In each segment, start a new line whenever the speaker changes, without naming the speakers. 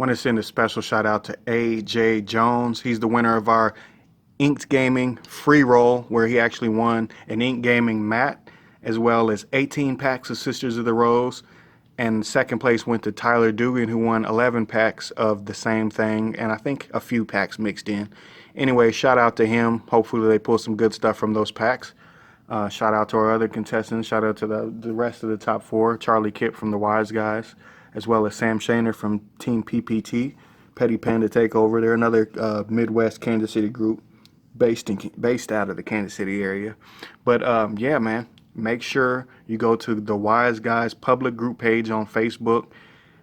Want to send a special shout out to AJ Jones. He's the winner of our Inked Gaming free roll, where he actually won an Ink Gaming mat, as well as 18 packs of Sisters of the Rose. And second place went to Tyler Dugan, who won 11 packs of the same thing, and I think a few packs mixed in. Anyway, shout out to him. Hopefully they pull some good stuff from those packs. Shout out to our other contestants. Shout out to the rest of the top four. Charlie Kipp from the Wise Guys, as well as Sam Shaner from Team PPT, Petty Panda Takeover. They're another Midwest Kansas City group based out of the Kansas City area. But yeah, man, make sure you go to the Wise Guys public group page on Facebook.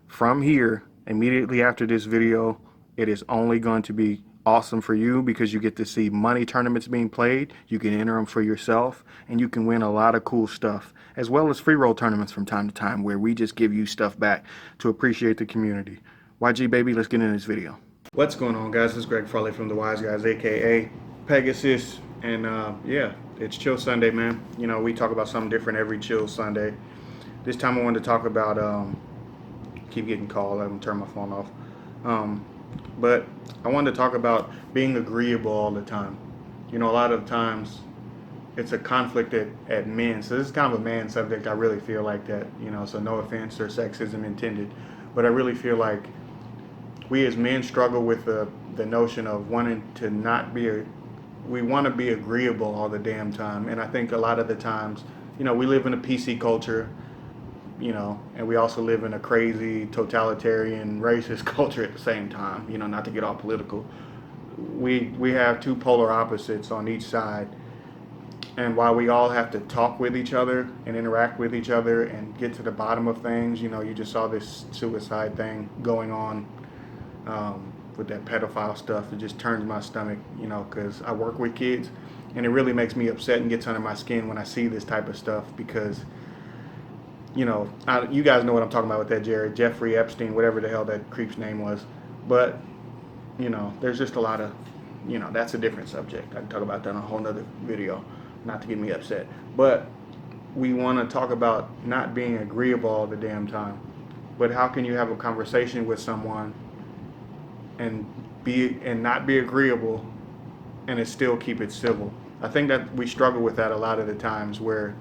From here, immediately after this video, it is only going to be awesome for you because you get to see money tournaments being played. You can enter them for yourself, and you can win a lot of cool stuff, as well as free roll tournaments from time to time where we just give you stuff back to appreciate the community. YG baby, let's get into this video. What's going on, guys? This is Greg Farley from the Wise Guys, aka Pegasus, and yeah, it's Chill Sunday, man. You know, we talk about something different every Chill Sunday. This time I wanted to talk about keep getting called. I'm gonna turn my phone off. But I wanted to talk about being agreeable all the time. You know, a lot of times it's a conflict at men. So this is kind of a man subject. I really feel like that, you know, so no offense or sexism intended. But I really feel like we as men struggle with the notion of wanting to not be, we want to be agreeable all the damn time. And I think a lot of the times, you know, we live in a PC culture, you know, and we also live in a crazy totalitarian racist culture at the same time, you know, not to get all political. We have two polar opposites on each side, and while we all have to talk with each other and interact with each other and get to the bottom of things, you know, you just saw this suicide thing going on with that pedophile stuff. It just turns my stomach, you know, because I work with kids, and it really makes me upset and gets under my skin when I see this type of stuff because, you know, you guys know what I'm talking about with that Jeffrey Epstein, whatever the hell that creep's name was. But, you know, there's just a lot of, you know, that's a different subject. I can talk about that on a whole nother video, not to get me upset. But we want to talk about not being agreeable all the damn time. But how can you have a conversation with someone and not be agreeable and still keep it civil? I think that we struggle with that a lot of the times, where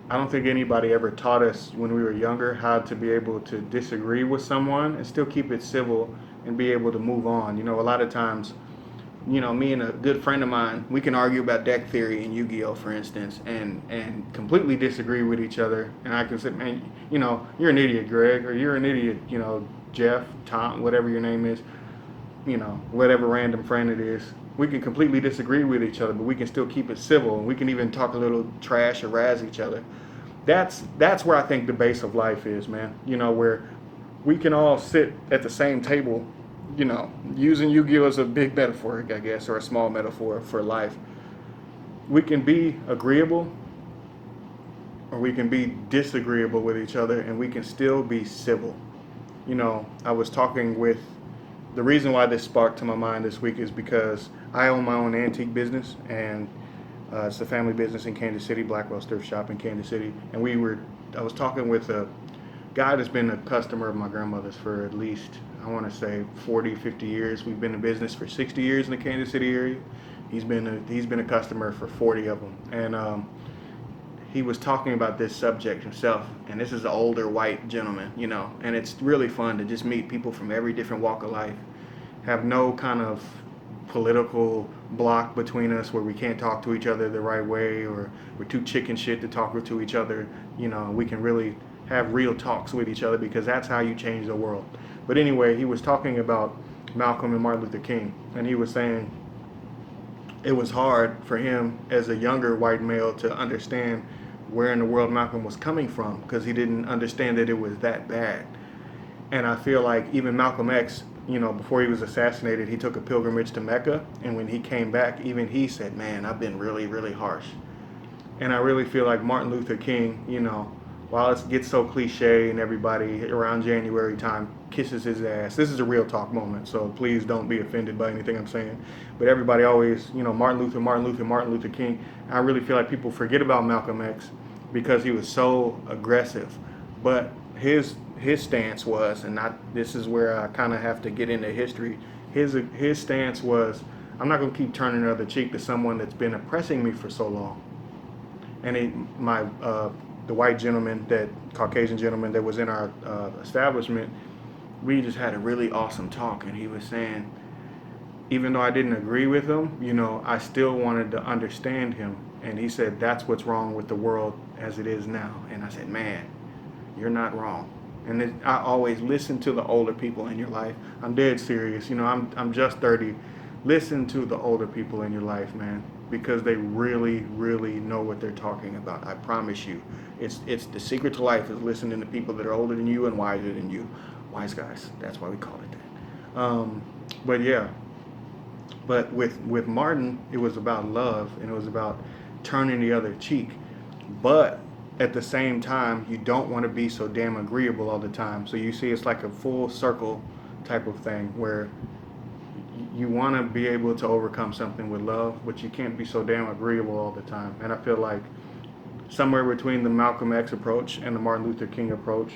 I don't think anybody ever taught us when we were younger how to be able to disagree with someone and still keep it civil and be able to move on. You know, a lot of times, you know, me and a good friend of mine, we can argue about deck theory in Yu-Gi-Oh, for instance, and completely disagree with each other. And I can say, man, you know, you're an idiot, Greg, or you're an idiot, you know, Jeff, Tom, whatever your name is, you know, whatever random friend it is. We can completely disagree with each other, but we can still keep it civil, and we can even talk a little trash or razz each other. That's where I think the base of life is, man. You know, where we can all sit at the same table, you know, using Yu-Gi-Oh as a big metaphor, I guess, or a small metaphor for life. We can be agreeable, or we can be disagreeable with each other, and we can still be civil. You know, I was talking with, the reason why this sparked to my mind this week is because I own my own antique business, and it's a family business in Kansas City, Blackwell Thrift Shop in Kansas City. And I was talking with a guy that's been a customer of my grandmother's for at least, I want to say 40, 50 years. We've been in business for 60 years in the Kansas City area. He's been a customer for 40 of them. And he was talking about this subject himself, and this is an older white gentleman, you know, and it's really fun to just meet people from every different walk of life, have no kind of political block between us where we can't talk to each other the right way, or we're too chicken shit to talk to each other. You know, we can really have real talks with each other, because that's how you change the world. But anyway, he was talking about Malcolm and Martin Luther King, and he was saying it was hard for him as a younger white male to understand where in the world Malcolm was coming from, because he didn't understand that it was that bad. And I feel like even Malcolm X, you know, before he was assassinated, he took a pilgrimage to Mecca, and when he came back, even he said, man, I've been really, really harsh. And I really feel like Martin Luther King, you know, while it gets so cliche and everybody around January time kisses his ass, this is a real talk moment, so please don't be offended by anything I'm saying. But everybody always, you know, Martin Luther King. I really feel like people forget about Malcolm X because he was so aggressive. But his his stance was, and not this is where I kind of have to get into history. His stance was, I'm not going to keep turning the other cheek to someone that's been oppressing me for so long. And the white gentleman, that Caucasian gentleman that was in our establishment, we just had a really awesome talk, and he was saying, even though I didn't agree with him, I still wanted to understand him. And he said, that's what's wrong with the world as it is now. And I said, man, you're not wrong. And I always listen to the older people in your life. I'm dead serious. I'm just 30. Listen to the older people in your life, man, because they really, really know what they're talking about. I promise you. It's the secret to life is listening to people that are older than you and wiser than you. Wise guys. That's why we call it that. But yeah. But with Martin, it was about love, and it was about turning the other cheek. But at the same time, you don't want to be so damn agreeable all the time. So you see, it's like a full circle type of thing where you want to be able to overcome something with love, but you can't be so damn agreeable all the time. And I feel like somewhere between the Malcolm X approach and the Martin Luther King approach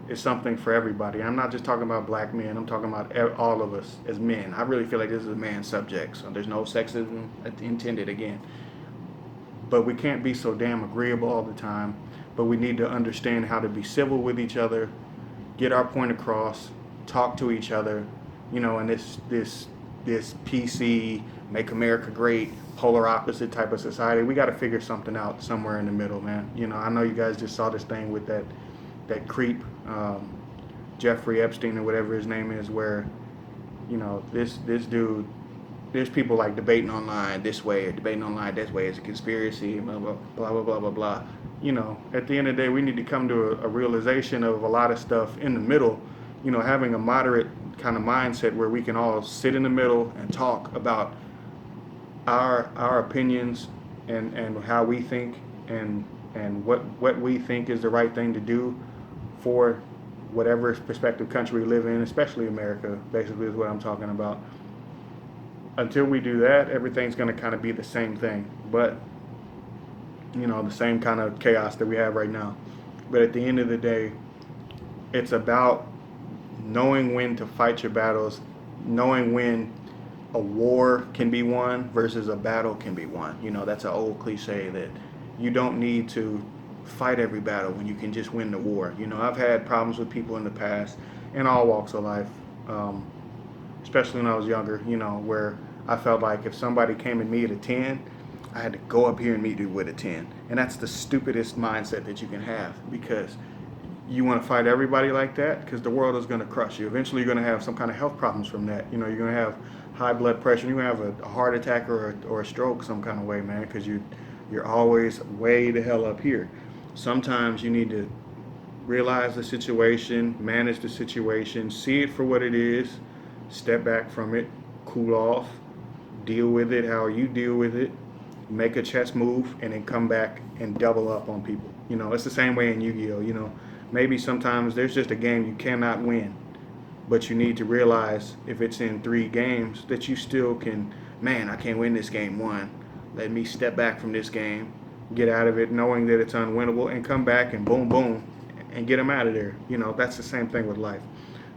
is something for everybody. I'm not just talking about black men. I'm talking about all of us as men. I really feel like this is a man subject, so there's no sexism intended again. But we can't be so damn agreeable all the time. But we need to understand how to be civil with each other, get our point across, talk to each other, and this PC, make America great, polar opposite type of society. We got to figure something out somewhere in the middle, man. I know you guys just saw this thing with that creep, Jeffrey Epstein or whatever his name is, where this dude, there's people like debating online this way or debating online this way. It's a conspiracy, blah blah blah blah blah blah. At the end of the day, we need to come to a realization of a lot of stuff in the middle. Having a moderate kind of mindset where we can all sit in the middle and talk about our opinions and how we think and what we think is the right thing to do for whatever prospective country we live in, especially America, basically is what I'm talking about. Until we do that, everything's going to kind of be the same thing, but the same kind of chaos that we have right now. But at the end of the day, it's about knowing when to fight your battles, knowing when a war can be won versus a battle can be won. That's an old cliche that you don't need to fight every battle when you can just win the war. I've had problems with people in the past in all walks of life, especially when I was younger, where I felt like if somebody came at me at a 10, I had to go up here and meet you with a 10. And that's the stupidest mindset that you can have, because you want to fight everybody like that, because the world is going to crush you. Eventually you're going to have some kind of health problems from that. You're going to have high blood pressure. You're going to have a heart attack or a stroke some kind of way, man, because you're always way the hell up here. Sometimes you need to realize the situation, manage the situation, see it for what it is, step back from it, cool off, deal with it how you deal with it, make a chess move, and then come back and double up on people. It's the same way in Yu-Gi-Oh. Maybe sometimes there's just a game you cannot win, but you need to realize if it's in 3 games that you still can, man, I can't win this game 1. Let me step back from this game, get out of it knowing that it's unwinnable, and come back and boom, boom, and get them out of there. That's the same thing with life.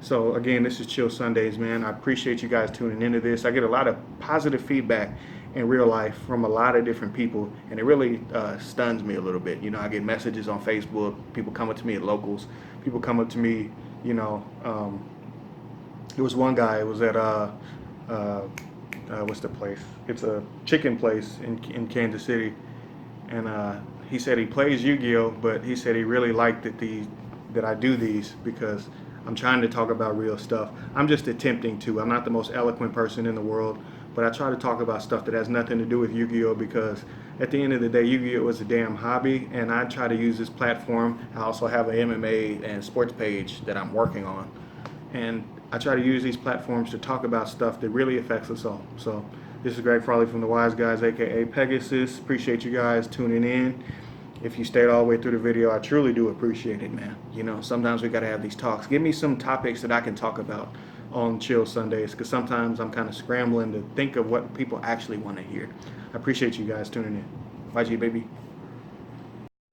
So again, this is Chill Sundays, man. I appreciate you guys tuning into this. I get a lot of positive feedback in real life from a lot of different people, and it really stuns me a little bit. I get messages on Facebook, people come up to me at locals, people come up to me, there was one guy, it was at what's the place? It's a chicken place in Kansas City, and he said he plays Yu-Gi-Oh, but he said he really liked that I do these because I'm trying to talk about real stuff. I'm just attempting to. I'm not the most eloquent person in the world, but I try to talk about stuff that has nothing to do with Yu-Gi-Oh, because at the end of the day, Yu-Gi-Oh is a damn hobby, and I try to use this platform. I also have an MMA and sports page that I'm working on, and I try to use these platforms to talk about stuff that really affects us all. So this is Greg Farley from the Wise Guys, aka Pegasus. Appreciate you guys tuning in. If you stayed all the way through the video, I truly do appreciate it, man. Sometimes we got to have these talks. Give me some topics that I can talk about on Chill Sundays, because sometimes I'm kind of scrambling to think of what people actually want to hear. I appreciate you guys tuning in. YG, baby.